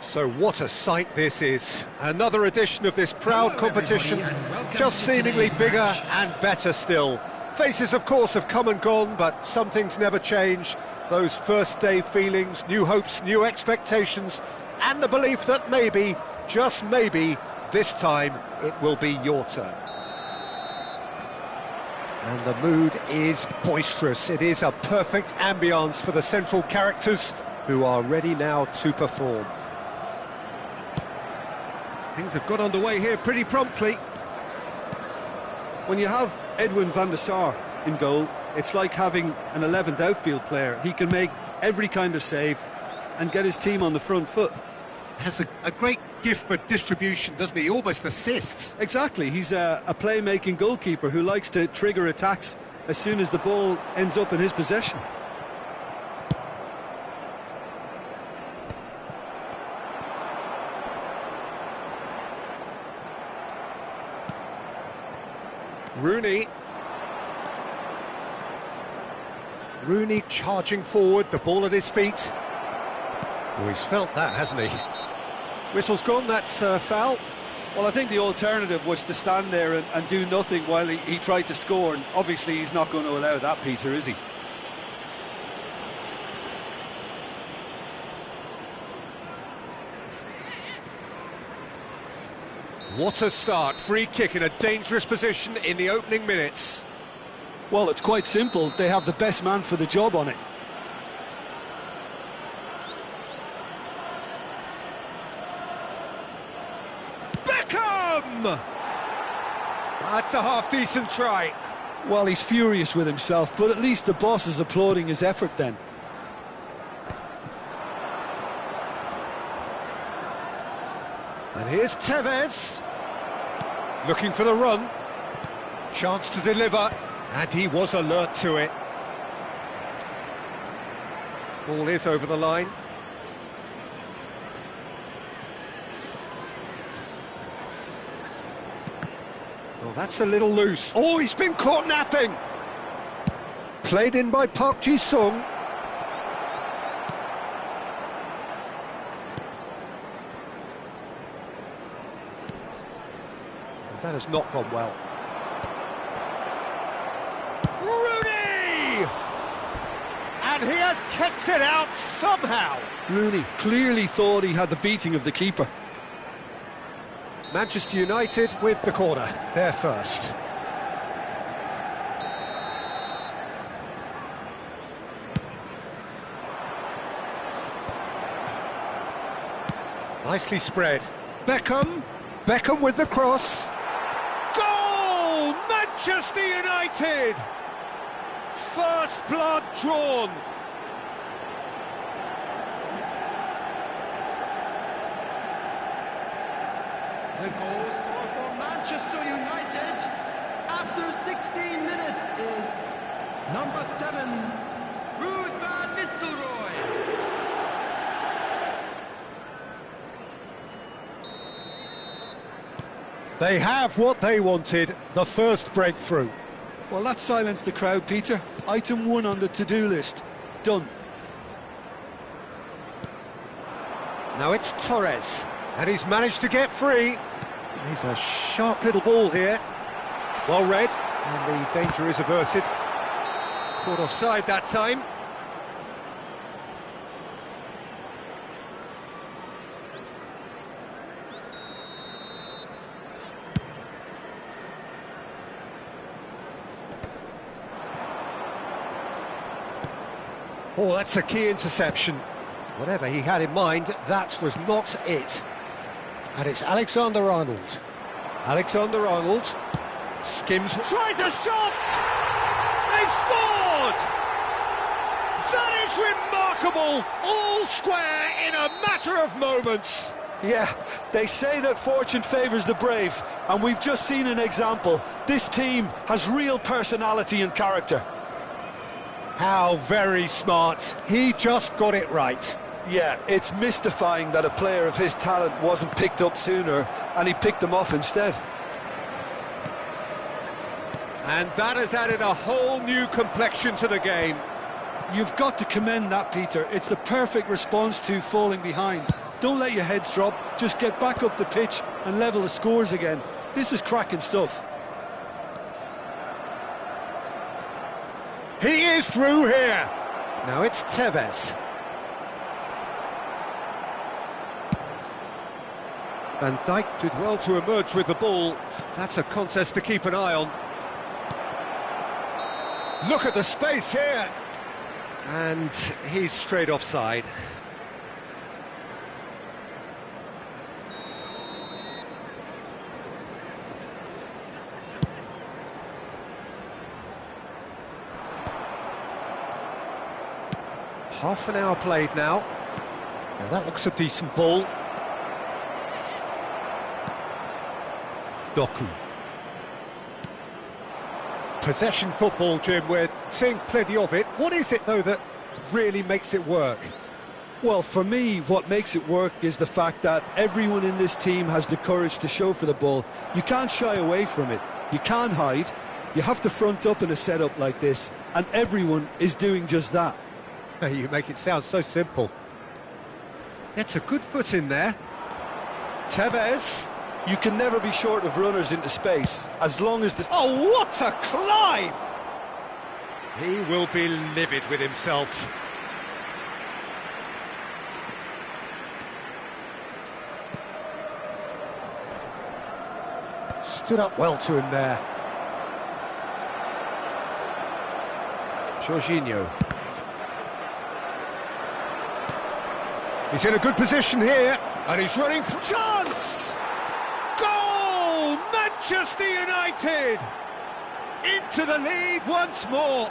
So what a sight this is. Another edition of this proud competition, just seemingly bigger and better still. Faces, of course, have come and gone, but some things never change. Those first day feelings, new hopes, new expectations, and the belief that maybe, just maybe, this time it will be your turn. And the mood is boisterous. It is a perfect ambience for the central characters who are ready now to perform. Things have got underway here pretty promptly. When you have Edwin van der Sar in goal, it's like having an 11th outfield player. He can make every kind of save and get his team on the front foot. Has a great gift for distribution, doesn't he? He almost assists. Exactly, he's a playmaking goalkeeper who likes to trigger attacks as soon as the ball ends up in his possession. Rooney charging forward, the ball at his feet. Oh, he's felt that, hasn't he? Whistle's gone, that's foul. Well, I think the alternative was to stand there and do nothing while he tried to score, and obviously he's not going to allow that, Peter, is he? What a start, free kick in a dangerous position in the opening minutes. Well, it's quite simple, they have the best man for the job on it. Beckham! That's a half-decent try. Well, he's furious with himself, but at least the boss is applauding his effort then. And here's Tevez, looking for the run, chance to deliver, and he was alert to it. Ball is over the line. Well, that's a little loose. Oh, he's been caught napping. Played in by Park Ji-sung. That has not gone well. Rooney! And he has kicked it out somehow. Rooney clearly thought he had the beating of the keeper. Manchester United with the corner, there first. Nicely spread. Beckham with the cross. Goal! Manchester United! First blood drawn. The goal scorer for Manchester United after 16 minutes is number 7, Ruud van Nistelrooy. They have what they wanted, the first breakthrough. Well, that silenced the crowd, Peter. Item 1 on the to-do list. Done. Now it's Torres, and he's managed to get free. He's a sharp little ball here. Well read, and the danger is averted. Caught offside that time. Oh, that's a key interception. Whatever he had in mind, that was not it. And it's Alexander-Arnold. Alexander-Arnold skims, tries a shot! They've scored! That is remarkable! All square in a matter of moments. Yeah, they say that fortune favours the brave, and we've just seen an example. This team has real personality and character. How very smart. He just got it right. Yeah, it's mystifying that a player of his talent wasn't picked up sooner, and he picked them off instead. And that has added a whole new complexion to the game. You've got to commend that, Peter. It's the perfect response to falling behind. Don't let your heads drop, just get back up the pitch and level the scores again. This is cracking stuff. He is through here. Now it's Tevez. Van Dijk did well to emerge with the ball. That's a contest to keep an eye on. Look at the space here. And he's straight offside. Half an hour played now. Now that looks a decent ball. Doku. Possession football, Jim, we're seeing plenty of it. What is it, though, that really makes it work? Well, for me, what makes it work is the fact that everyone in this team has the courage to show for the ball. You can't shy away from it. You can't hide. You have to front up in a setup like this, and everyone is doing just that. You make it sound so simple. It's a good foot in there. Tevez. You can never be short of runners into space, as long as the... Oh, what a climb! He will be livid with himself. Stood up well to him there. Jorginho. He's in a good position here, and he's running for chance! Goal! Manchester United! Into the lead once more.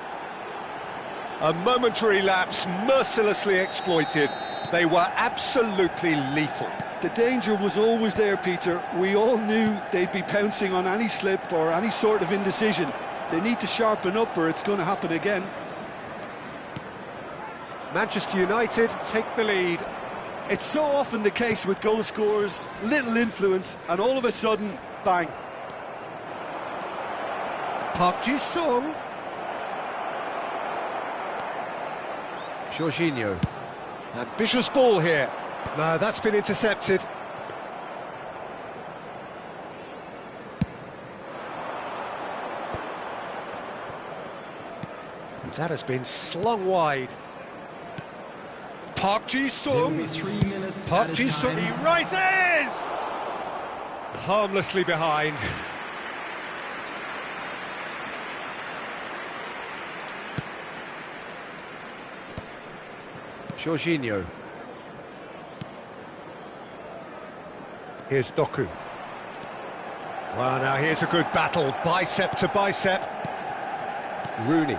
A momentary lapse mercilessly exploited. They were absolutely lethal. The danger was always there, Peter. We all knew they'd be pouncing on any slip or any sort of indecision. They need to sharpen up or it's going to happen again. Manchester United take the lead. It's so often the case with goal scorers, little influence, and all of a sudden, bang. Park Ji-sung. Jorginho. Ambitious ball here. No, that's been intercepted. And that has been slung wide. Park Ji-sung. Park Ji-sung. He rises! Harmlessly behind. Jorginho. Here's Doku. Well, now here's a good battle, bicep to bicep. Rooney.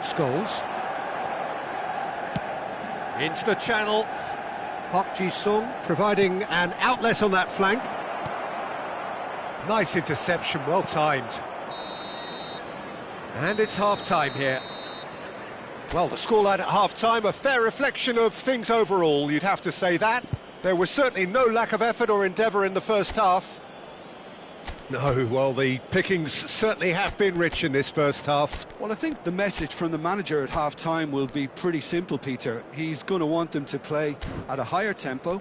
Scholes. Into the channel. Park Ji-sung providing an outlet on that flank. Nice interception, well timed. And it's half-time here. Well, the scoreline at half-time, a fair reflection of things overall, you'd have to say that. There was certainly no lack of effort or endeavour in the first half. No, well, the pickings certainly have been rich in this first half. Well, I think the message from the manager at half-time will be pretty simple, Peter. He's going to want them to play at a higher tempo,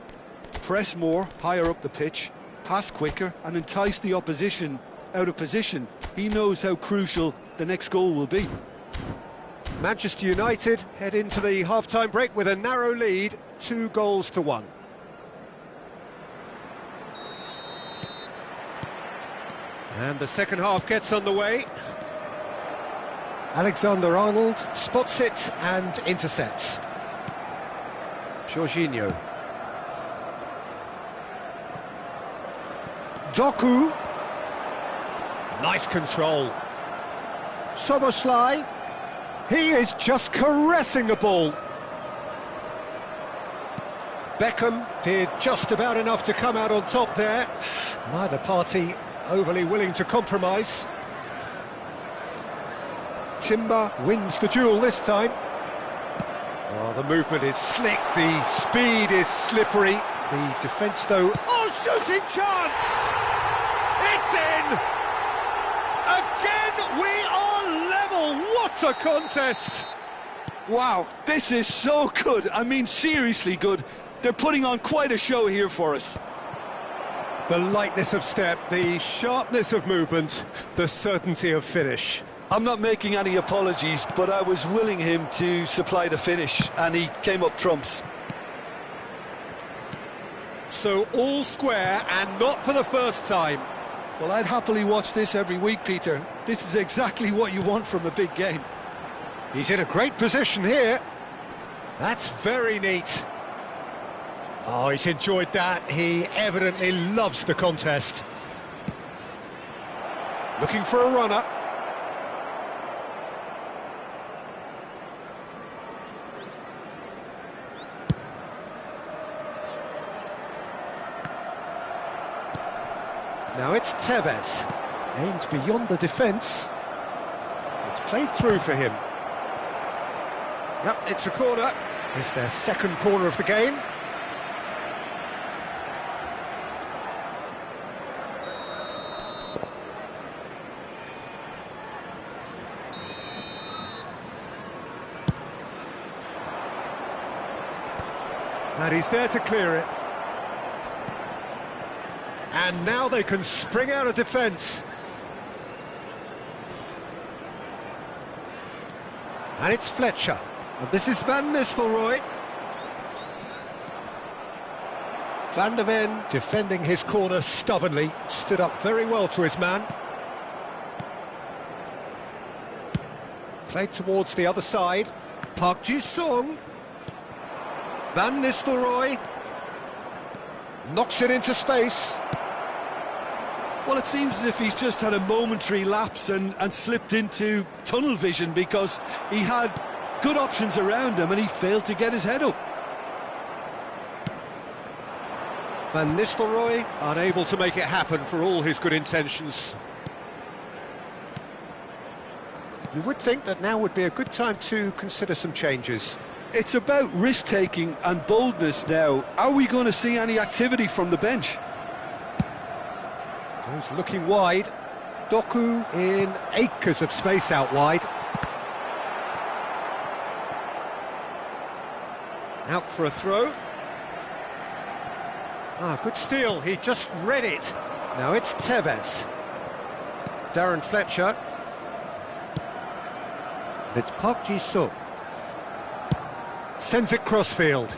press more, higher up the pitch, pass quicker, and entice the opposition out of position. He knows how crucial the next goal will be. Manchester United head into the half-time break with a narrow lead, 2-1. And the second half gets underway. Alexander-Arnold spots it and intercepts. Jorginho. Doku. Nice control. Soboslai. He is just caressing the ball. Beckham did just about enough to come out on top there. Neither party overly willing to compromise. Timber wins the duel this time. Oh, the movement is slick, the speed is slippery. The defence, though... Oh, shooting chance! It's in! Again, we are level! What a contest! Wow, this is so good. I mean, seriously good. They're putting on quite a show here for us. The lightness of step, the sharpness of movement, the certainty of finish. I'm not making any apologies, but I was willing him to supply the finish, and he came up trumps. So all square, and not for the first time. Well, I'd happily watch this every week, Peter. This is exactly what you want from a big game. He's in a great position here. That's very neat. Oh, he's enjoyed that. He evidently loves the contest. Looking for a runner. Now it's Tevez. Aimed beyond the defence. It's played through for him. Yep, it's a corner. It's their second corner of the game. And he's there to clear it. And now they can spring out of defence. And it's Fletcher. And this is Van Nistelrooy. Van der Ven defending his corner stubbornly. Stood up very well to his man. Played towards the other side. Park Ji-sung. Van Nistelrooy knocks it into space. Well, it seems as if he's just had a momentary lapse and slipped into tunnel vision, because he had good options around him and he failed to get his head up. Van Nistelrooy unable to make it happen for all his good intentions. You would think that now would be a good time to consider some changes. It's about risk-taking and boldness now. Are we going to see any activity from the bench? Goes looking wide. Doku in acres of space out wide. Out for a throw. Ah, good steal. He just read it. Now it's Tevez. Darren Fletcher. It's Park Ji-sung. Sends it crossfield.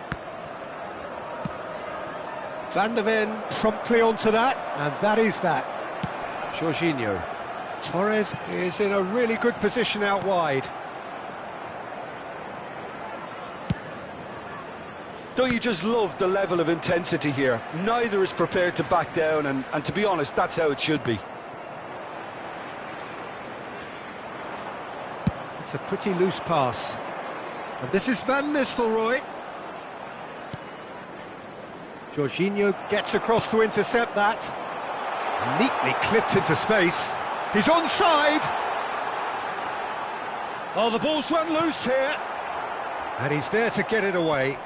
Van der Ven promptly onto that, and that is that. Jorginho. Torres is in a really good position out wide. Don't you just love the level of intensity here? Neither is prepared to back down, and to be honest, that's how it should be. It's a pretty loose pass. And this is Van Nistelrooy. Jorginho gets across to intercept that. Neatly clipped into space. He's onside. Oh, the ball's run loose here. And he's there to get it away.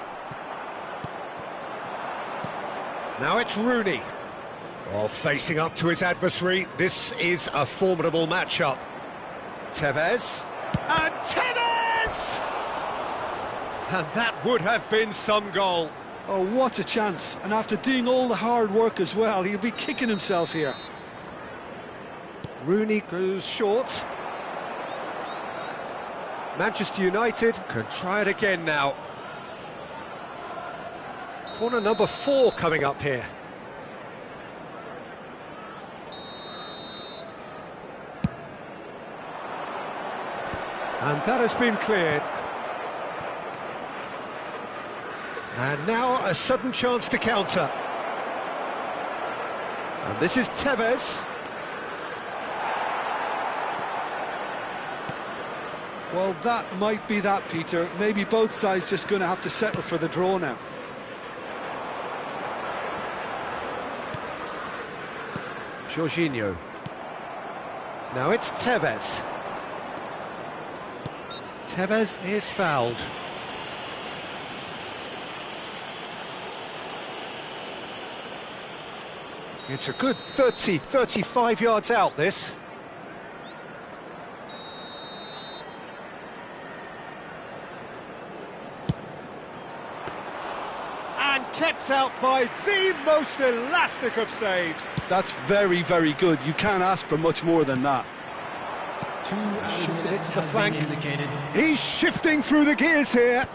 Now it's Rooney. Oh, facing up to his adversary. This is a formidable matchup. Tevez. And Tevez! And that would have been some goal. Oh, what a chance. And after doing all the hard work as well, he'll be kicking himself here. Rooney goes short. Manchester United can try it again now. Corner number 4 coming up here. And that has been cleared. And now a sudden chance to counter. And this is Tevez. Well, that might be that, Peter. Maybe both sides just going to have to settle for the draw now. Jorginho. Now it's Tevez. Tevez is fouled. It's a good 35 yards out, this. And kept out by the most elastic of saves. That's very, very good. You can't ask for much more than that. Shifted it to the flank. He's shifting through the gears here.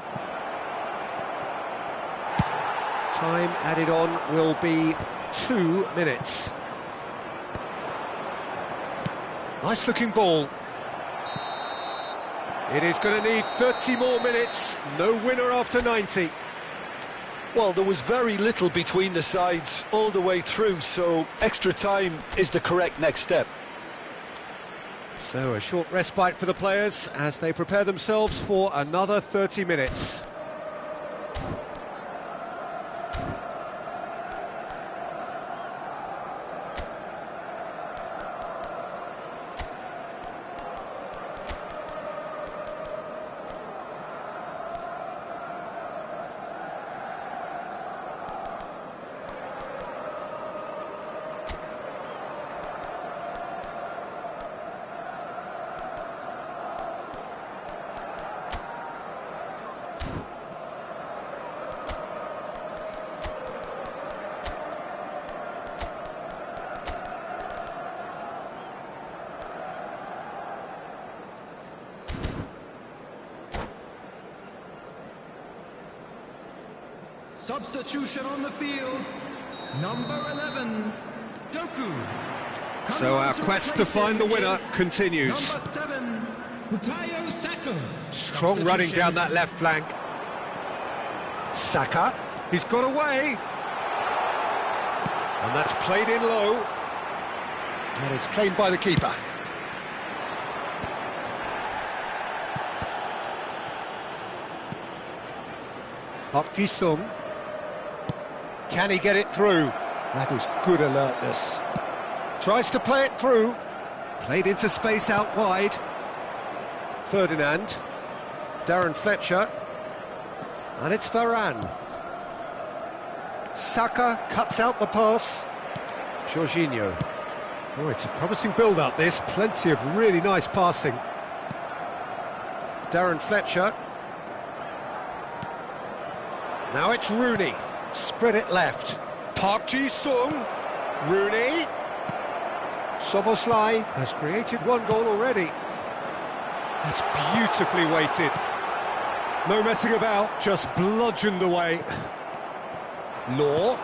Time added on will be 2 minutes. Nice looking ball. It is going to need 30 more minutes. No winner after 90. Well, there was very little between the sides all the way through, so extra time is the correct next step. So a short respite for the players as they prepare themselves for another 30 minutes. Substitution on the field, number 11, Doku. So our quest to find the winner continues. Number 7, Bukayo Saka. Strong running down that left flank. Saka, he's got away. And that's played in low. And it's claimed by the keeper. Park Ji-sung. Can he get it through? That is good alertness. Tries to play it through. Played into space out wide. Ferdinand. Darren Fletcher. And it's Varane. Saka cuts out the pass. Jorginho. Oh, it's a promising build-up, this. Plenty of really nice passing. Darren Fletcher. Now it's Rooney. Spread it left. Park Ji-sung. Rooney. Soboslai has created 1 goal already. That's beautifully weighted. No messing about, just bludgeoned away. Law.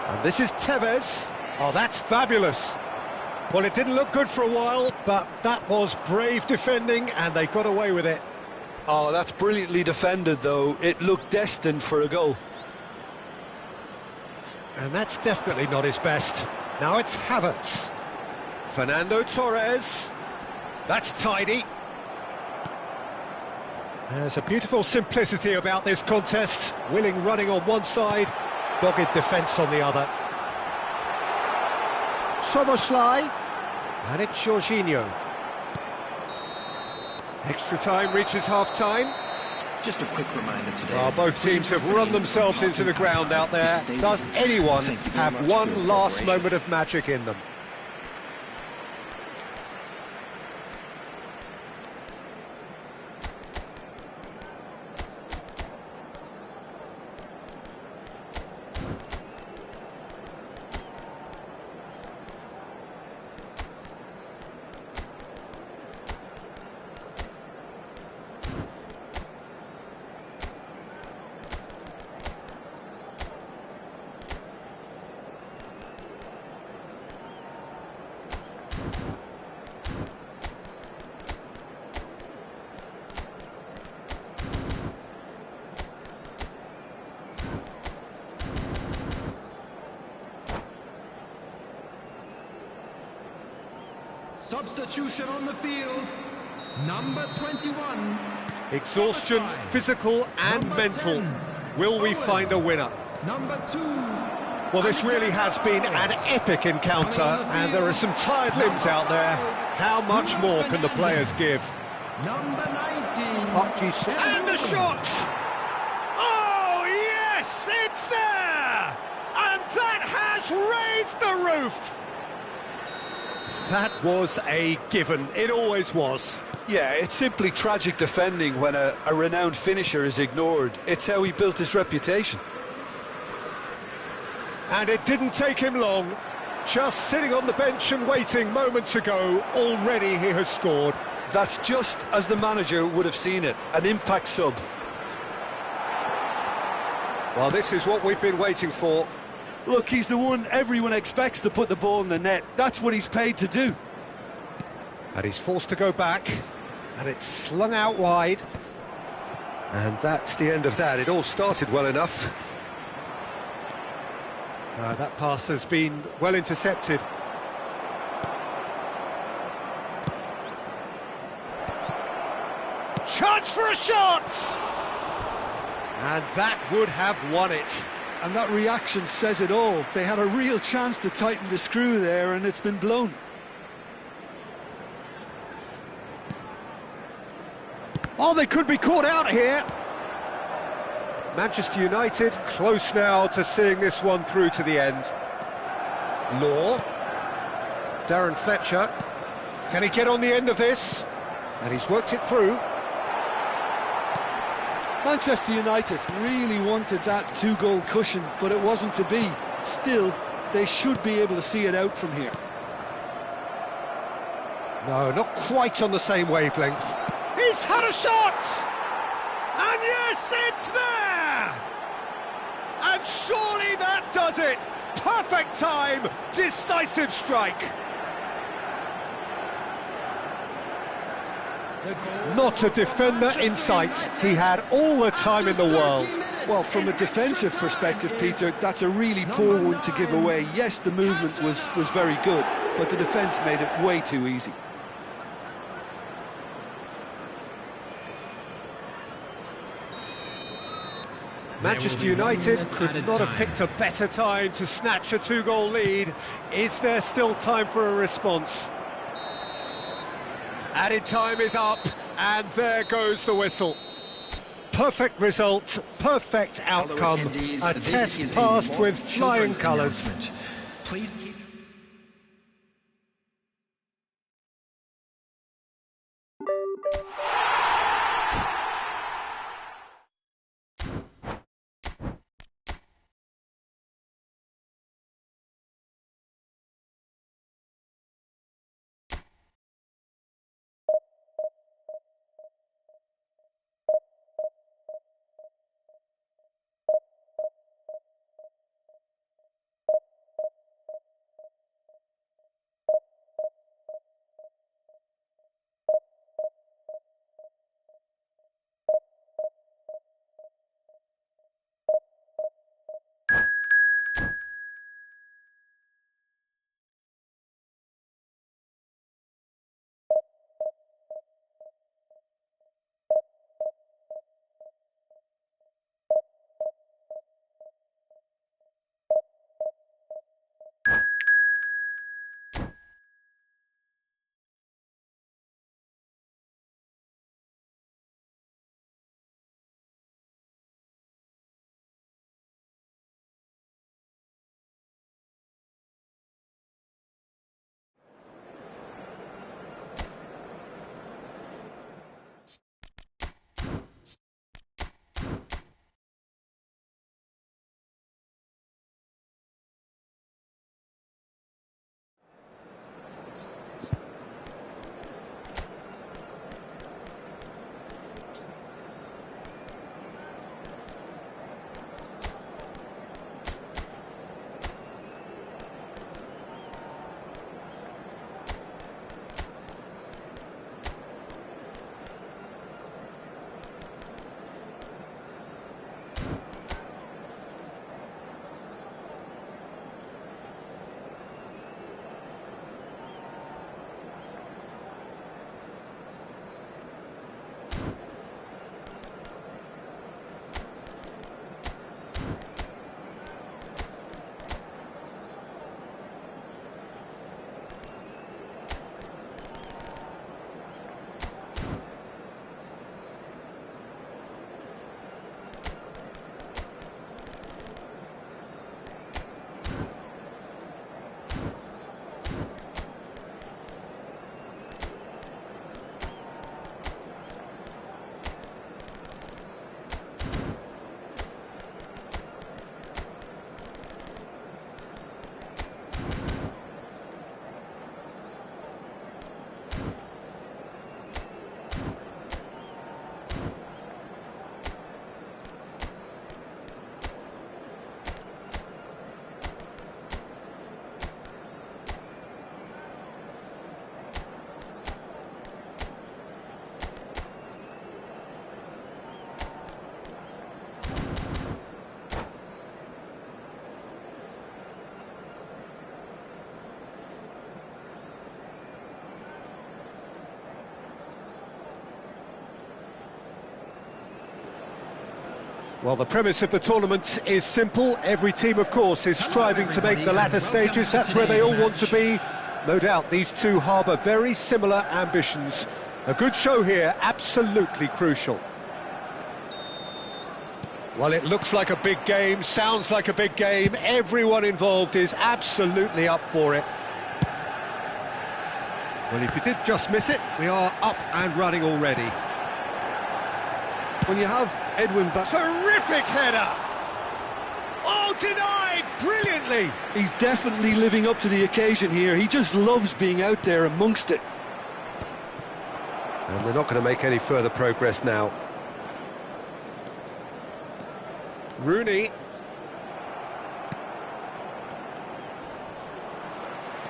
And this is Tevez. Oh, that's fabulous. Well, it didn't look good for a while, but that was brave defending, and they got away with it. Oh, that's brilliantly defended, though. It looked destined for a goal. And that's definitely not his best. Now it's Havertz. Fernando Torres. That's tidy. There's a beautiful simplicity about this contest. Willing running on one side, dogged defence on the other. Soboslai. And it's Jorginho. Extra time reaches half-time. Just a quick reminder today. Well, both teams have run themselves into the ground out there. Does anyone have one last moment of magic in them? Substitution on the field. Number 21. Exhaustion, physical and Number mental. 10. Will we Owen. find a winner? Number 2. Well, this really has been an epic encounter, and there are some tired limbs out there. How much more can the players give? Number 19. And a shot! Oh, yes, it's there! And that has raised the roof! That was a given. It always was. Yeah, it's simply tragic defending when a renowned finisher is ignored. It's how he built his reputation. And it didn't take him long. Just sitting on the bench and waiting moments ago, already he has scored. That's just as the manager would have seen it, an impact sub. Well, this is what we've been waiting for. Look, he's the one everyone expects to put the ball in the net. That's what he's paid to do. And he's forced to go back, and it's slung out wide. And that's the end of that. It all started well enough. That pass has been well intercepted. Chance for a shot! And that would have won it. And that reaction says it all. They had a real chance to tighten the screw there, and it's been blown. Oh, they could be caught out here. Manchester United close now to seeing this one through to the end. Law. Darren Fletcher. Can he get on the end of this? And he's worked it through. Manchester United really wanted that two-goal cushion, but it wasn't to be. Still, they should be able to see it out from here. No, not quite on the same wavelength. He's had a shot! And yes, it's there! And surely that does it! Perfect time, decisive strike! Not a defender in sight. He had all the time in the world. Well, from a defensive perspective, Peter, that's a really poor one to give away. Yes, the movement was very good, but the defence made it way too easy. Manchester United could not have picked a better time to snatch a two-goal lead. Is there still time for a response? Added time is up, and there goes the whistle. Perfect result, perfect outcome, a test passed with flying colours. Please Well, the premise of the tournament is simple. Every team, of course, is striving to make the latter stages. That's where they all want to be. No doubt these two harbour very similar ambitions. A good show here, absolutely crucial. Well, it looks like a big game, sounds like a big game. Everyone involved is absolutely up for it. Well, if you did just miss it, we are up and running already. When you have Edwin Van... Terrific header! Oh, denied brilliantly! He's definitely living up to the occasion here. He just loves being out there amongst it. And they're not going to make any further progress now. Rooney.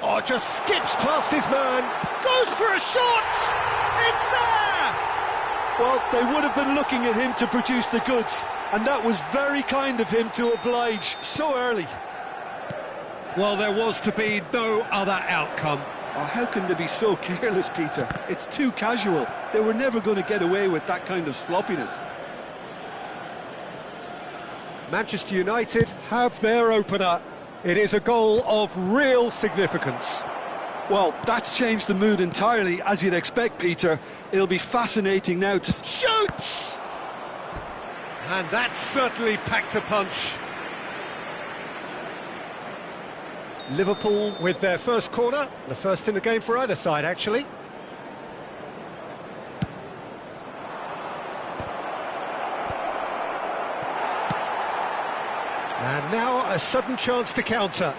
Oh, just skips past his man. Goes for a shot! It's there! Well, they would have been looking at him to produce the goods, and that was very kind of him to oblige so early. Well, there was to be no other outcome. Oh, how can they be so careless, Peter? It's too casual. They were never going to get away with that kind of sloppiness. Manchester United have their opener. It is a goal of real significance. Well, that's changed the mood entirely, as you'd expect, Peter. It'll be fascinating now to... Shoots! And that certainly packed a punch. Liverpool with their first corner, the first in the game for either side, actually. And now a sudden chance to counter.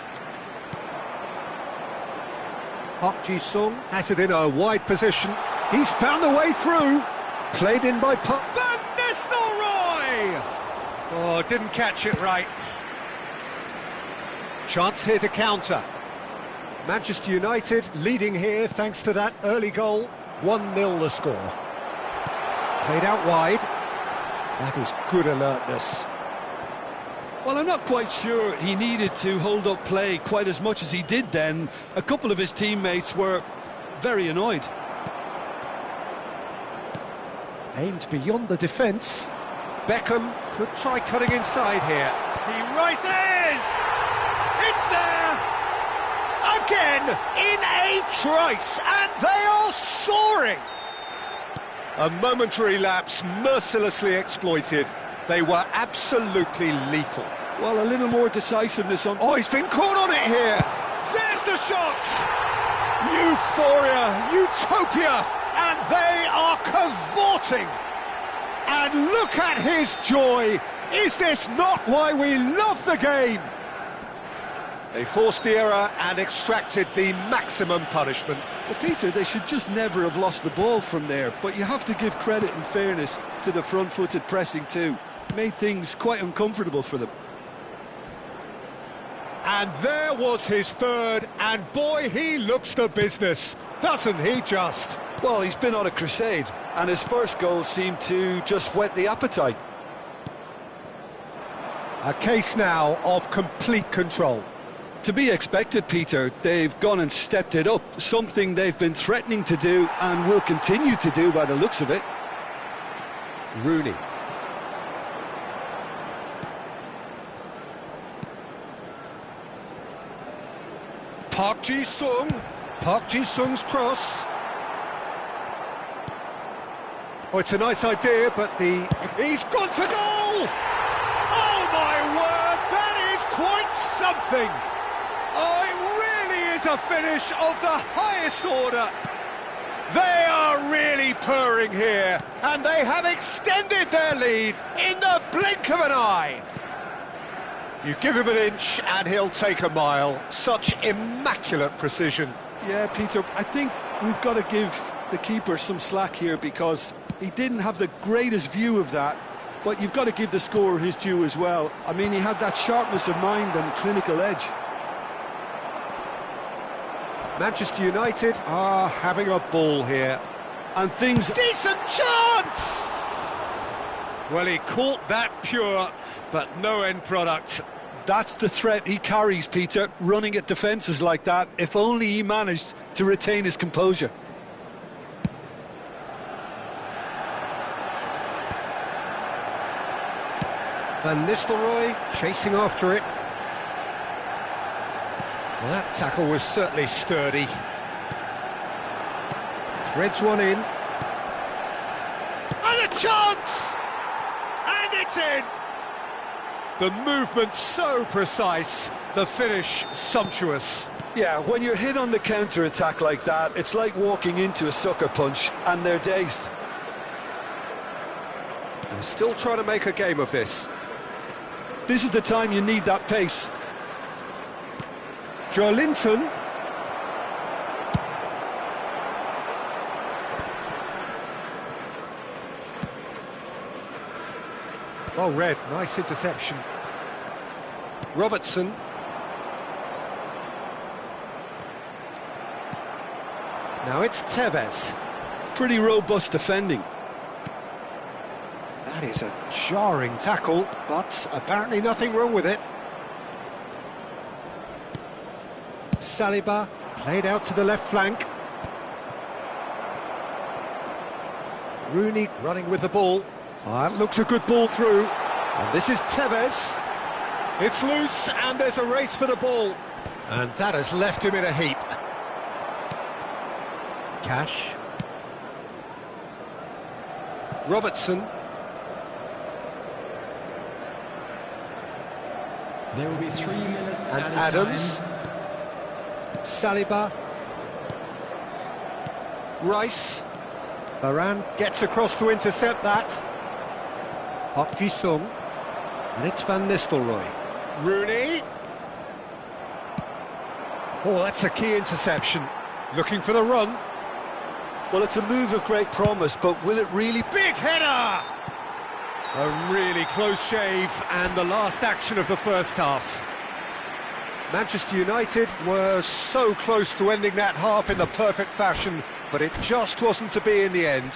Park Ji-sung has it in a wide position. He's found the way through. Played in by Park. Van Nistelrooy! Oh, didn't catch it right. Chance here to counter. Manchester United leading here thanks to that early goal. 1-0 the score. Played out wide. That was good alertness. Well, I'm not quite sure he needed to hold up play quite as much as he did then. A couple of his teammates were very annoyed. Aimed beyond the defence. Beckham could try cutting inside here. He rises! It's there! Again, in a trice, and they are soaring! A momentary lapse mercilessly exploited. They were absolutely lethal. Well, a little more decisiveness on... Oh, he's been caught on it here! There's the shot! Euphoria, utopia, and they are cavorting! And look at his joy! Is this not why we love the game? They forced the error and extracted the maximum punishment. Well, Peter, they should just never have lost the ball from there, but you have to give credit and fairness to the front-footed pressing too. Made things quite uncomfortable for them. And there was his third, and boy, he looks the business, doesn't he just? Well, he's been on a crusade, and his first goal seemed to just whet the appetite. A case now of complete control. To be expected, Peter. They've gone and stepped it up, something they've been threatening to do and will continue to do by the looks of it. Rooney. Park Ji-sung. Park Ji-sung's cross. Oh, it's a nice idea, but he's gone for goal! Oh, my word, that is quite something! Oh, it really is a finish of the highest order. They are really purring here, and they have extended their lead in the blink of an eye. You give him an inch and he'll take a mile. Such immaculate precision. Yeah, Peter, I think we've got to give the keeper some slack here because he didn't have the greatest view of that, but you've got to give the scorer his due as well. I mean, he had that sharpness of mind and clinical edge. Manchester United are having a ball here. And things... Decent chance! Well, he caught that pure, but no end product. That's the threat he carries, Peter, running at defences like that. If only he managed to retain his composure. Van Nistelrooy chasing after it. Well, that tackle was certainly sturdy. Threads one in. And a chance! And it's in! The movement so precise, the finish sumptuous. Yeah, when you're hit on the counter-attack like that, it's like walking into a sucker punch, and they're dazed. They're still trying to make a game of this. This is the time you need that pace. Joelinton. Well read, nice interception. Robertson. Now it's Tevez. Pretty robust defending. That is a jarring tackle, but apparently nothing wrong with it. Saliba played out to the left flank. Rooney running with the ball. That looks a good ball through. And this is Tevez. It's loose and there's a race for the ball. And that has left him in a heap. Cash. Robertson. There will be 3 minutes And added Adams. time. Saliba. Rice. Varane gets across to intercept that. Park Ji-sung. And it's Van Nistelrooy. Rooney. Oh, that's a key interception. Looking for the run. Well, it's a move of great promise, but will it really... Big header! A really close shave, and the last action of the first half. Manchester United were so close to ending that half in the perfect fashion, but it just wasn't to be in the end.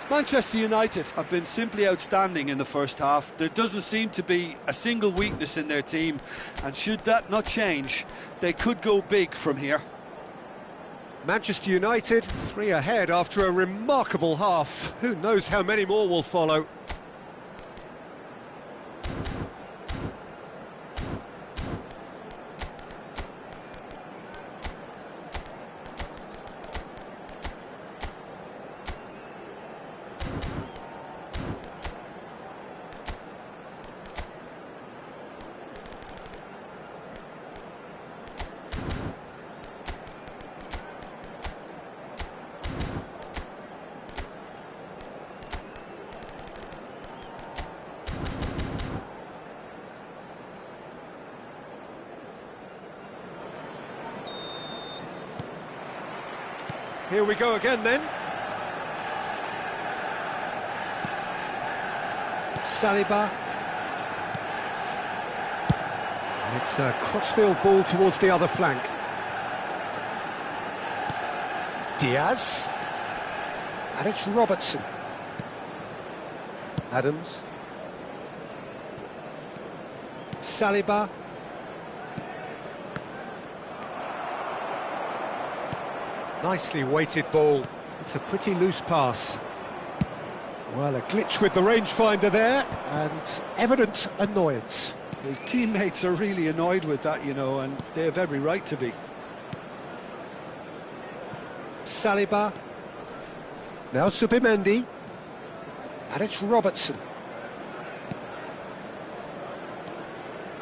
Manchester United have been simply outstanding in the first half. There doesn't seem to be a single weakness in their team, and should that not change, they could go big from here. Manchester United 3 ahead after a remarkable half. Who knows how many more will follow. Here we go again then. Saliba. And it's a crossfield ball towards the other flank. Diaz. And it's Robertson. Adams. Saliba. Nicely weighted ball. It's a pretty loose pass. Well, a glitch with the rangefinder there, and evident annoyance. His teammates are really annoyed with that, you know, and they have every right to be. Saliba. Now Subimendi. And it's Robertson.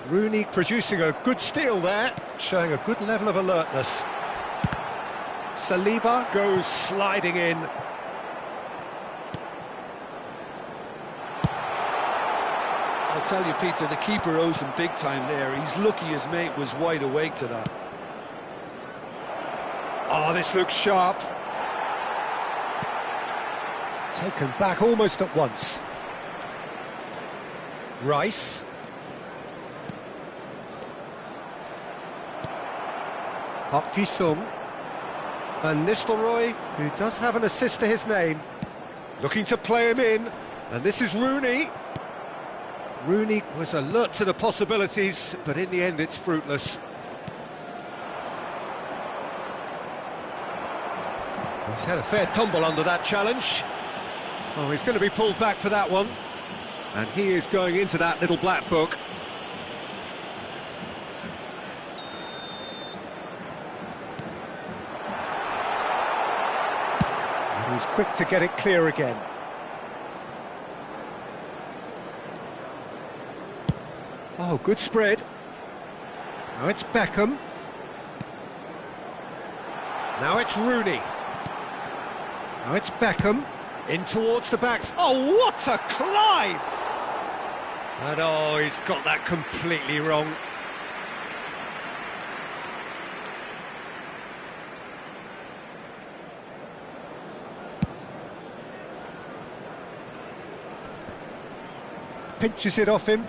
Rooney producing a good steal there, showing a good level of alertness. Saliba goes sliding in. I'll tell you, Peter, the keeper owes him big time there. He's lucky his mate was wide awake to that. Oh, this looks sharp. Taken back almost at once. Rice. Park Ji-sung. Van Nistelrooy, who does have an assist to his name, looking to play him in, and this is Rooney. Rooney was alert to the possibilities, but in the end it's fruitless. He's had a fair tumble under that challenge. Oh, he's going to be pulled back for that one. And he is going into that little black book. And he's quick to get it clear again. Oh, good spread. Now it's Beckham. Now it's Rooney. Now it's Beckham. In towards the backs. Oh, what a climb! And oh, he's got that completely wrong. Pinches it off him.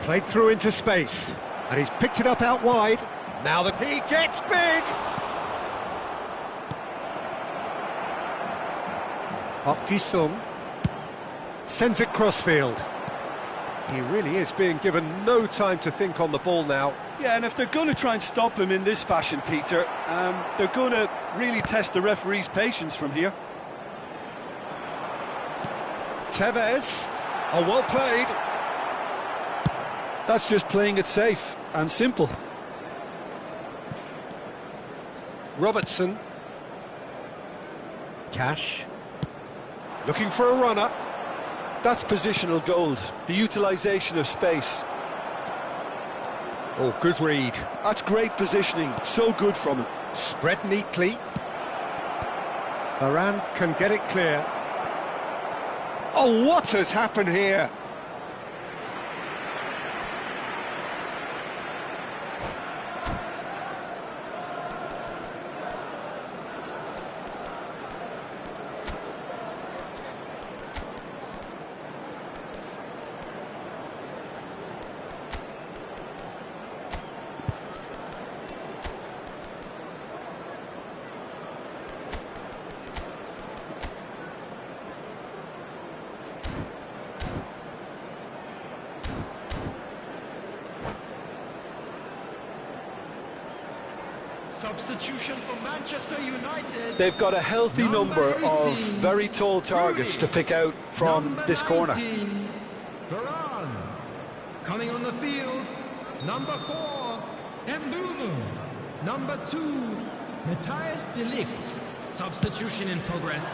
Played through into space. And he's picked it up out wide. Now that he gets big! Park Ji-sung sends it crossfield. He really is being given no time to think on the ball now. Yeah, and if they're going to try and stop him in this fashion, Peter, they're going to really test the referee's patience from here. Tevez, oh, well played. That's just playing it safe and simple. Robertson. Cash. Looking for a runner. That's positional gold, the utilisation of space. Oh, good read. That's great positioning, so good from him. Spread neatly. Varane can get it clear. Oh, what has happened here? Substitution for Manchester United. They've got a healthy number of very tall targets to pick out from this corner. Varane. Coming on the field, number 4, Mbulu. Number 2, Matthias de Ligt. Substitution in progress.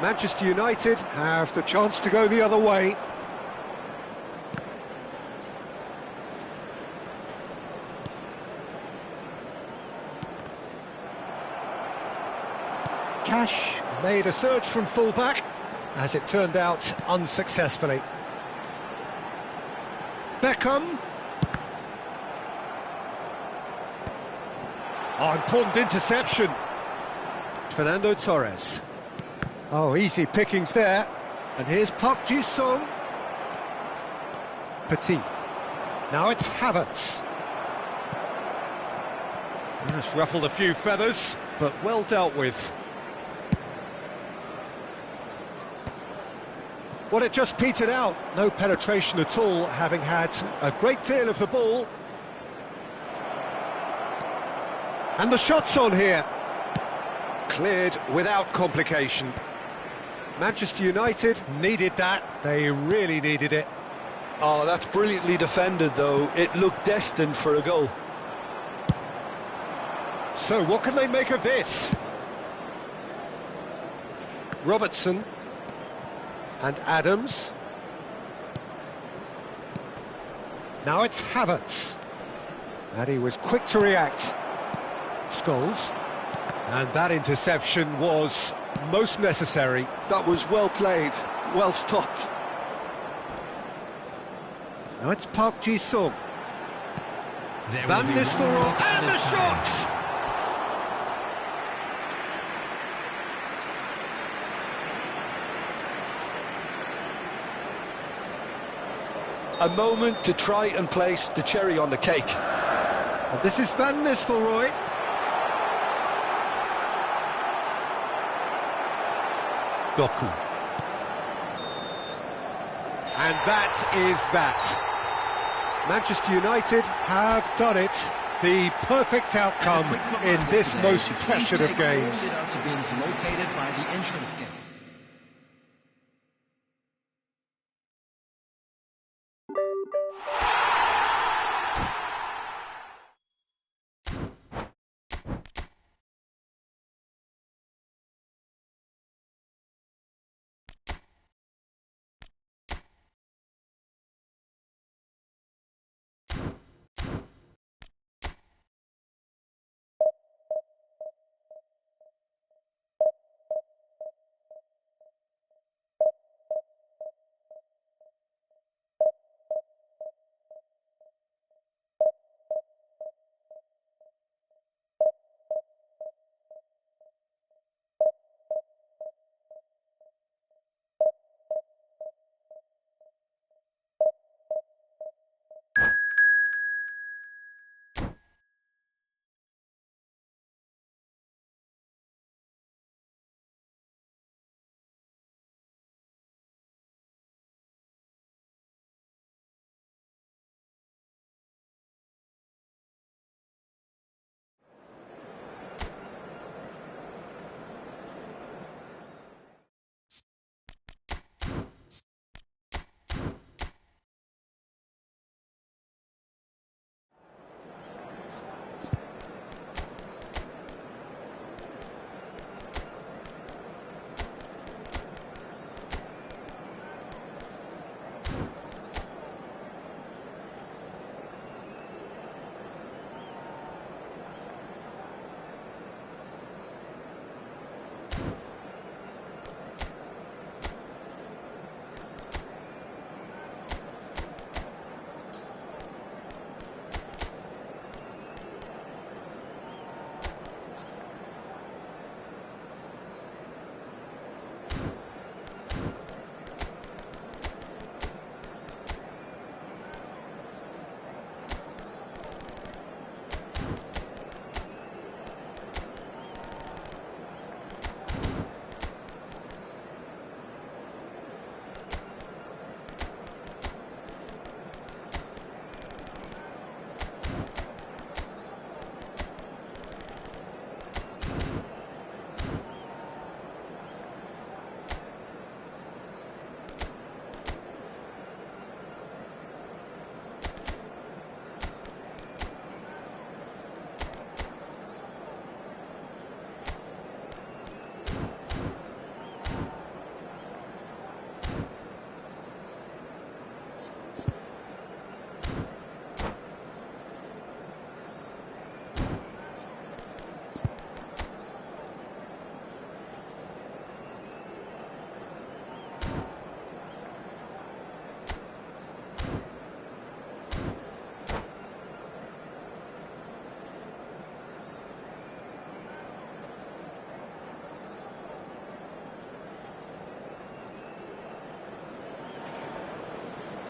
Manchester United have the chance to go the other way. Cash made a surge from full-back, as it turned out unsuccessfully. Beckham. Oh, important interception. Fernando Torres. Oh, easy pickings there. And here's Park Ji-sung. Petit. Now it's Havertz. That's ruffled a few feathers, but well dealt with. Well, it just petered out. No penetration at all, having had a great deal of the ball. And the shot's on here. Cleared without complication. Manchester United needed that. They really needed it. Oh, that's brilliantly defended, though. It looked destined for a goal. So, what can they make of this? Robertson. And Adams. Now it's Havertz. And he was quick to react. Scholes. And that interception was most necessary. That was well played, well stopped. Now it's Park Ji-sung. Van Nistelrooy, and the shot! A moment to try and place the cherry on the cake. And this is Van Nistelrooy. Doku. And that is that. Manchester United have done it. The perfect outcome in this most pressured of games. Being located by the entrance gate.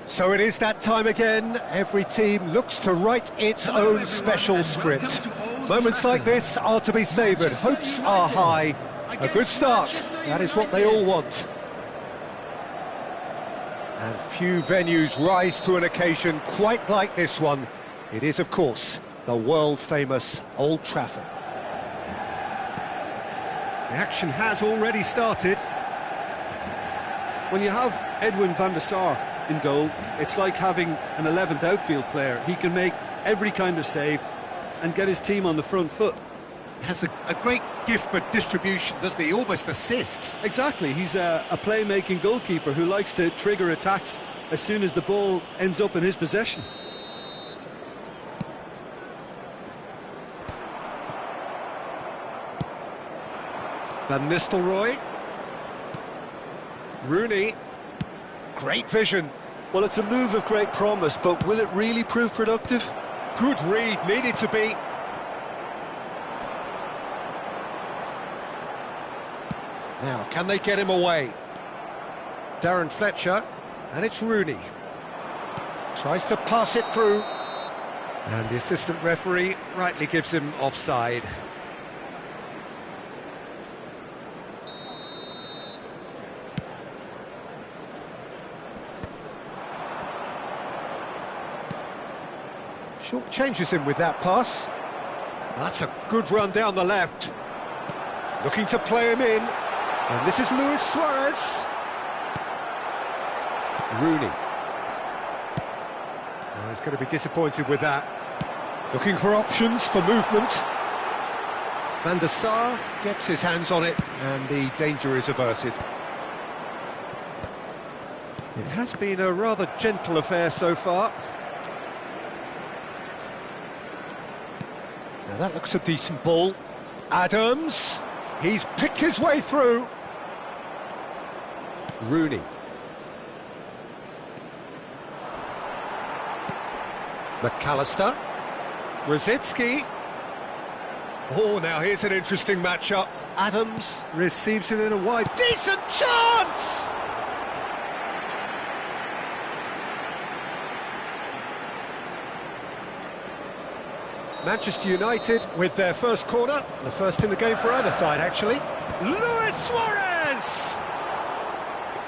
So it is that time again. Every team looks to write its own special script. Moments like this are to be savoured. Hopes are high. A good start, that is what they all want. And few venues rise to an occasion quite like this one. It is, of course, the world-famous Old Trafford. The action has already started. When you have Edwin van der Sar in goal, it's like having an 11th outfield player. He can make every kind of save and get his team on the front foot. Has a great gift for distribution, doesn't he? Almost assists. Exactly, he's a playmaking goalkeeper who likes to trigger attacks as soon as the ball ends up in his possession. Van Nistelrooy. Rooney. Great vision. Well, it's a move of great promise, but will it really prove productive? Good read, needed to be. Now, can they get him away? Darren Fletcher, and it's Rooney. Tries to pass it through. And the assistant referee rightly gives him offside. Short changes him with that pass. That's a good run down the left. Looking to play him in. And this is Luis Suarez. Rooney. Oh, he's going to be disappointed with that. Looking for options for movement. Van der Sar gets his hands on it, and the danger is averted. It has been a rather gentle affair so far. Now that looks a decent ball. Adams, he's picked his way through. Rooney. McAllister. Rosicki. Oh, now here's an interesting matchup. Adams receives it in a wide. Decent chance! Manchester United with their first corner. The first in the game for either side, actually. Luis Suarez!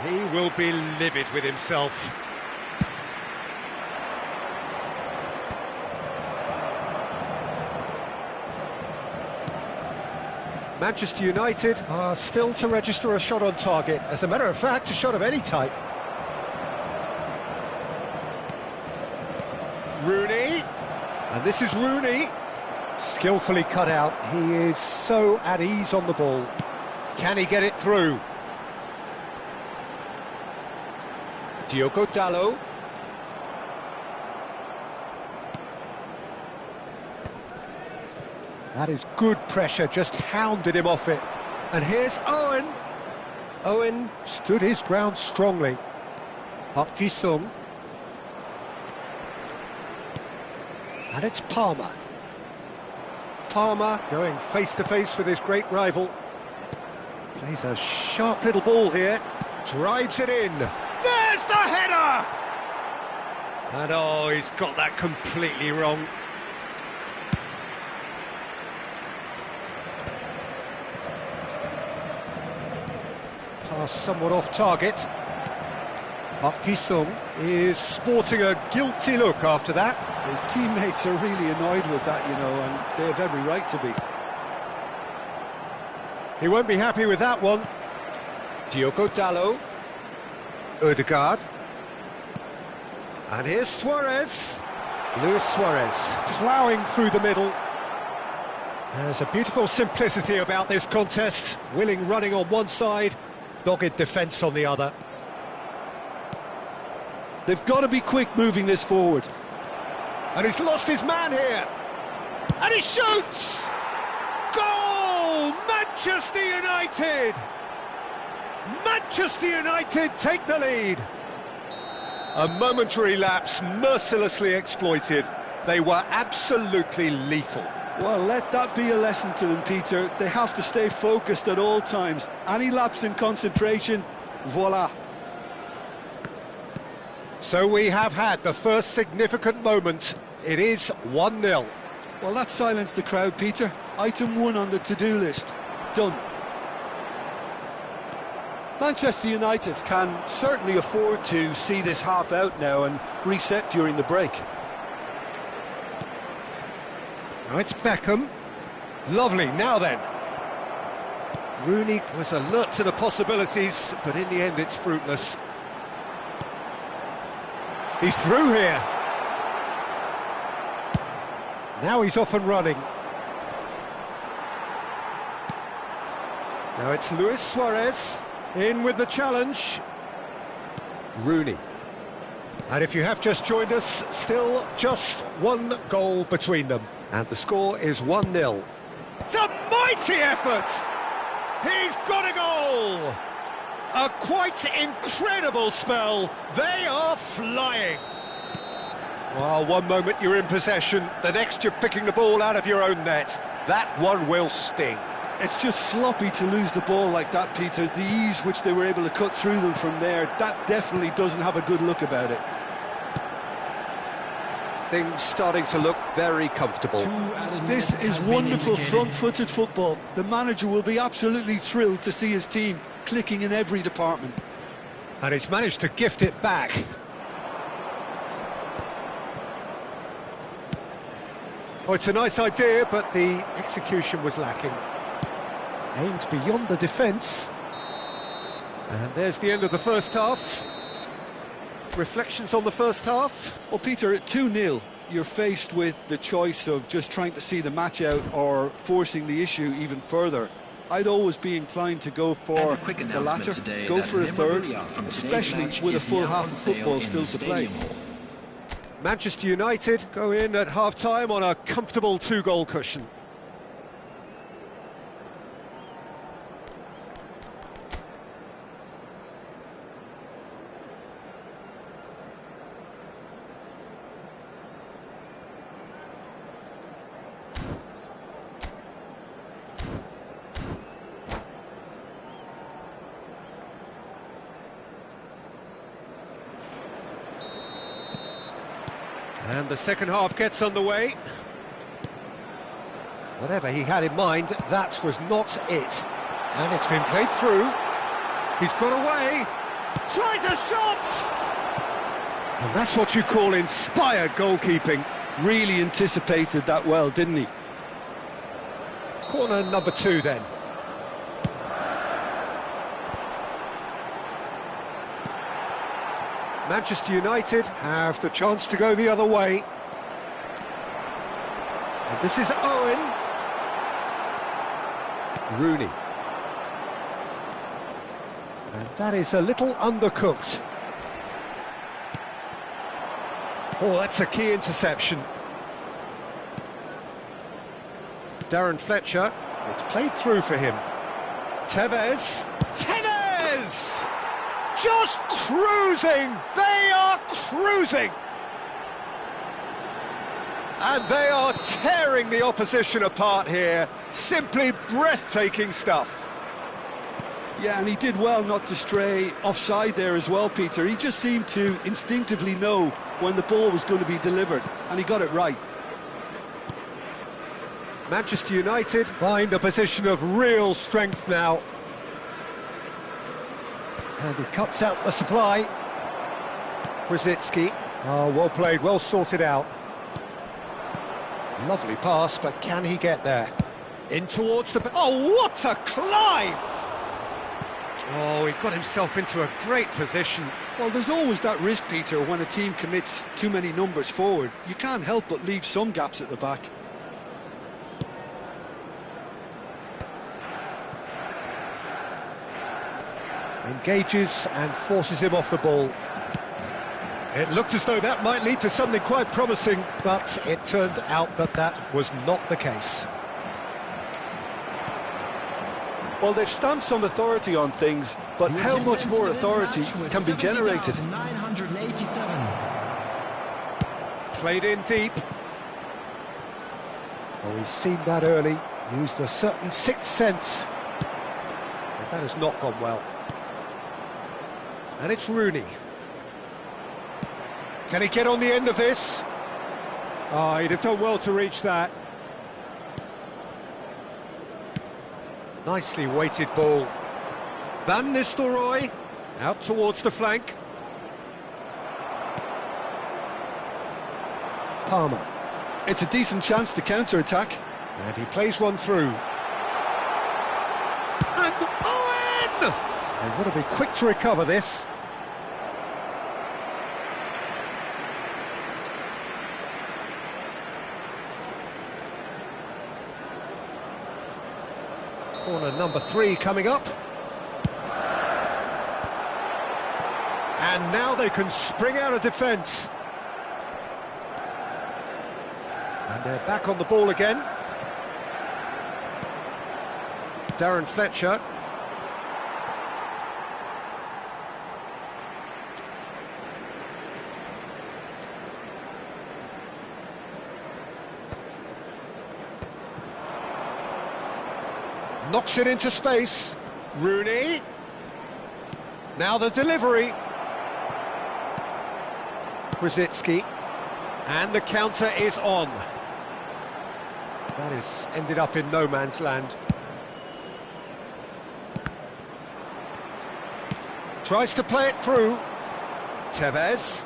He will be livid with himself. Manchester United are still to register a shot on target. As a matter of fact, a shot of any type. Rooney. And this is Rooney. Skillfully cut out. He is so at ease on the ball. Can he get it through? Diogo Dalot. That is good pressure, just hounded him off it. And here's Owen. Owen stood his ground strongly. Park Ji-sung. And it's Palmer. Palmer going face-to-face with his great rival. Plays a sharp little ball here. Drives it in. There's the header! And oh, he's got that completely wrong. Pass somewhat off target. Park Ji-sung is sporting a guilty look after that. His teammates are really annoyed with that, you know, and they have every right to be. He won't be happy with that one. Diogo Dalot. Ødegaard. And here's Suarez. Luis Suarez ploughing through the middle. There's a beautiful simplicity about this contest. Willing running on one side, dogged defence on the other. They've got to be quick moving this forward. And he's lost his man here. And he shoots! Goal! Manchester United! Manchester United take the lead. A momentary lapse mercilessly exploited. They were absolutely lethal. Well, let that be a lesson to them, Peter. They have to stay focused at all times. Any lapse in concentration, voila. So we have had the first significant moment. It is 1-0. Well, that silenced the crowd, Peter. Item 1 on the to-do list. Done. Manchester United can certainly afford to see this half out now and reset during the break. Now it's Beckham. Lovely, now then. Rooney was alert to the possibilities, but in the end it's fruitless. He's through here. Now he's off and running. Now it's Luis Suarez in with the challenge. Rooney. And if you have just joined us, still just one goal between them. And the score is 1-0. It's a mighty effort! He's got a goal! A quite incredible spell. They are flying. Well, one moment you're in possession, the next you're picking the ball out of your own net. That one will sting. It's just sloppy to lose the ball like that, Peter. The ease which they were able to cut through them from there, that definitely doesn't have a good look about it. Things starting to look very comfortable. This is wonderful front-footed football. The manager will be absolutely thrilled to see his team clicking in every department. And he's managed to gift it back. Oh, it's a nice idea, but the execution was lacking. Aimed beyond the defence. And there's the end of the first half. Reflections on the first half? Well, Peter, at 2-0, you're faced with the choice of just trying to see the match out or forcing the issue even further. I'd always be inclined to go for the latter, go for a third, especially with a full half of football still to play. Manchester United go in at half-time on a comfortable 2-goal cushion. And the second half gets underway. Whatever he had in mind, that was not it. And it's been played through. He's got away. Tries a shot! And that's what you call inspired goalkeeping. Really anticipated that well, didn't he? Corner number 2 then. Manchester United have the chance to go the other way. And this is Owen. Rooney. And that is a little undercooked. Oh, that's a key interception. Darren Fletcher. It's played through for him. Tevez. Tevez! Just cruising! They are cruising! And they are tearing the opposition apart here. Simply breathtaking stuff. Yeah, and he did well not to stray offside there as well, Peter. He just seemed to instinctively know when the ball was going to be delivered, and he got it right. Manchester United find a position of real strength now. And he cuts out the supply. Brzezinski. Oh, well played, well sorted out. Lovely pass, but can he get there? In towards the... Oh, what a climb! Oh, he got himself into a great position. Well, there's always that risk, Peter, when a team commits too many numbers forward. You can't help but leave some gaps at the back. Engages and forces him off the ball. It looked as though that might lead to something quite promising, but it turned out that that was not the case. Well, they've stamped some authority on things, but how much more authority can be generated? 987. Played in deep. Oh, he's seen that early, used a certain sixth sense. But that has not gone well. And it's Rooney. Can he get on the end of this? Oh, he'd have done well to reach that. Nicely weighted ball. Van Nistelrooy out towards the flank. Palmer. It's a decent chance to counter-attack. And he plays one through. And Owen! They've got to be quick to recover this. Corner number 3 coming up. And now they can spring out of defence. And they're back on the ball again. Darren Fletcher. Knocks it into space. Rooney. Now the delivery. Brzezinski. And the counter is on. That is ended up in no man's land. Tries to play it through. Tevez.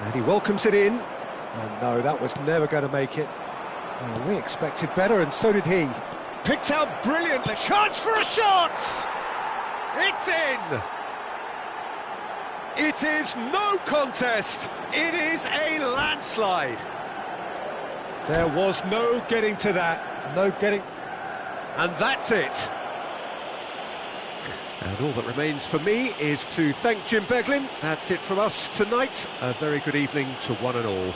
And he welcomes it in. And no, that was never going to make it. Well, we expected better, and so did he. Picked out brilliantly. Chance for a shot! It's in! It is no contest. It is a landslide. There was no getting to that. No getting... And that's it. And all that remains for me is to thank Jim Beglin. That's it from us tonight. A very good evening to one and all.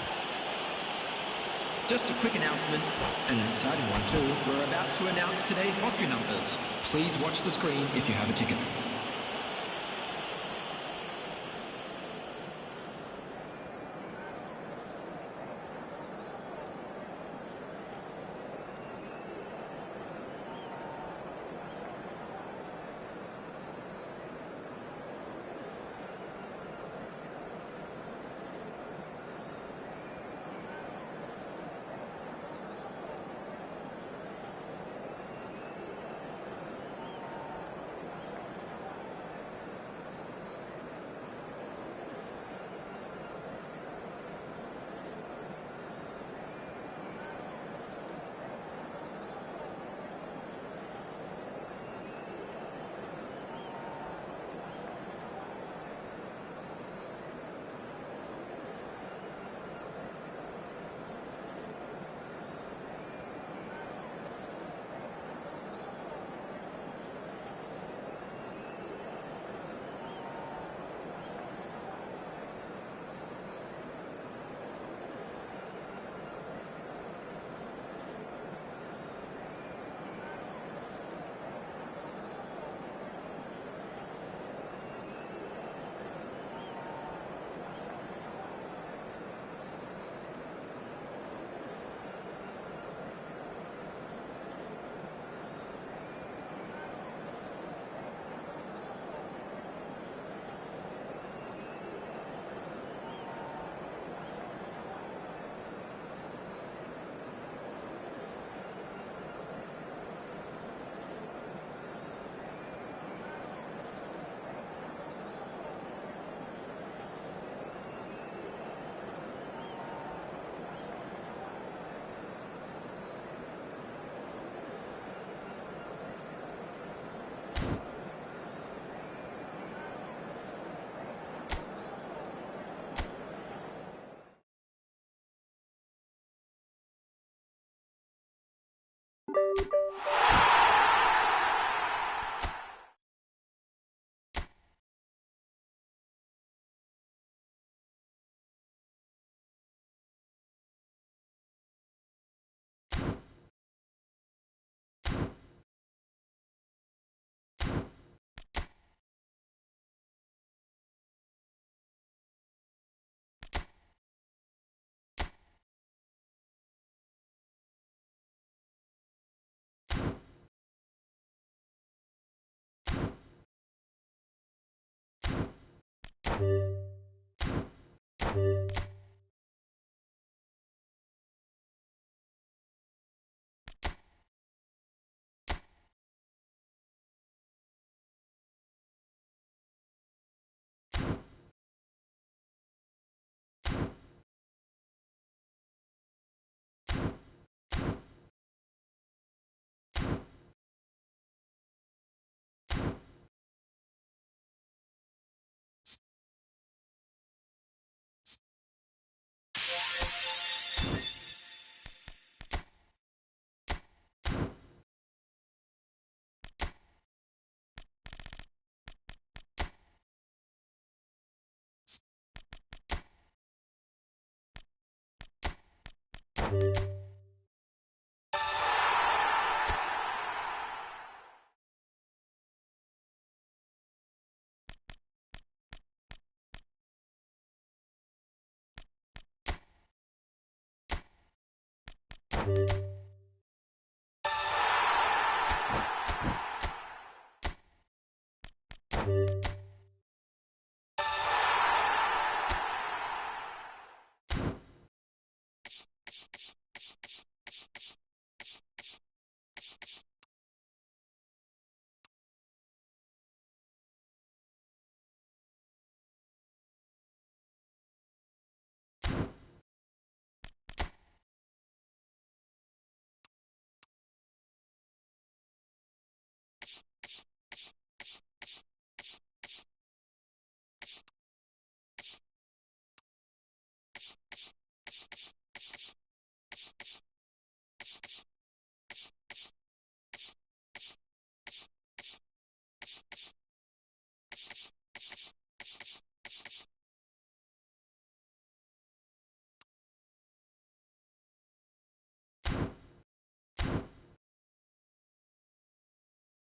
Just a quick announcement, and an exciting one too. We're about to announce today's lottery numbers. Please watch the screen if you have a ticket.